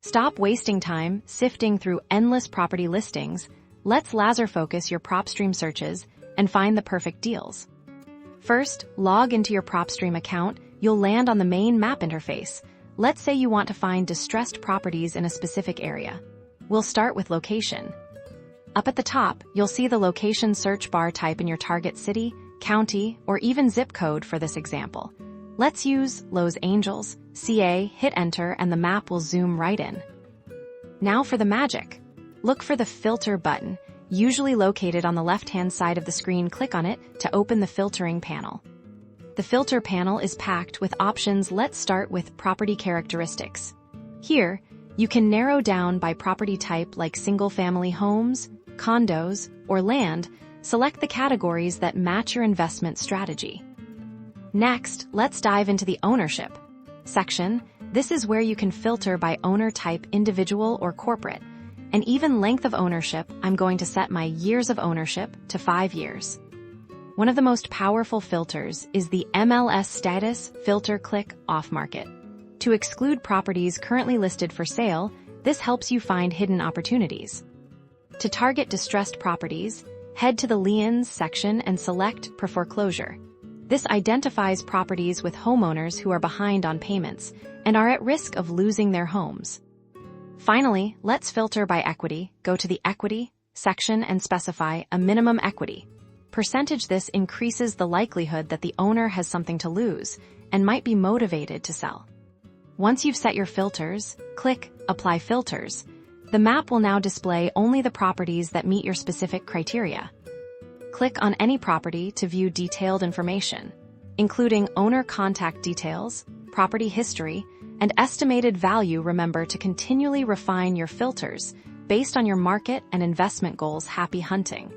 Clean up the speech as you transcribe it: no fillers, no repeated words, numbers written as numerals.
Stop wasting time sifting through endless property listings. Let's laser focus your Propstream searches and find the perfect deals. First, log into your Propstream account. You'll land on the main map interface. Let's say you want to find distressed properties in a specific area. We'll start with location. Up at the top, you'll see the location search bar. Type in your target city, county, or even zip code for this example. Let's use Los Angeles, CA, hit enter, and the map will zoom right in. Now for the magic. Look for the filter button, usually located on the left-hand side of the screen. Click on it to open the filtering panel. The filter panel is packed with options. Let's start with property characteristics. Here, you can narrow down by property type like single-family homes, condos, or land. Select the categories that match your investment strategy. Next, let's dive into the ownership section. This is where you can filter by owner type, individual or corporate, and even length of ownership. I'm going to set my years of ownership to 5 years. One of the most powerful filters is the MLS Status Filter. Click Off Market to exclude properties currently listed for sale. This helps you find hidden opportunities. To target distressed properties, head to the liens section and select Preforeclosure. This identifies properties with homeowners who are behind on payments and are at risk of losing their homes. Finally, let's filter by equity. Go to the Equity section and specify a minimum equity percentage. This increases the likelihood that the owner has something to lose and might be motivated to sell. Once you've set your filters, click Apply Filters. The map will now display only the properties that meet your specific criteria. Click on any property to view detailed information, including owner contact details, property history, and estimated value. Remember to continually refine your filters based on your market and investment goals. Happy hunting!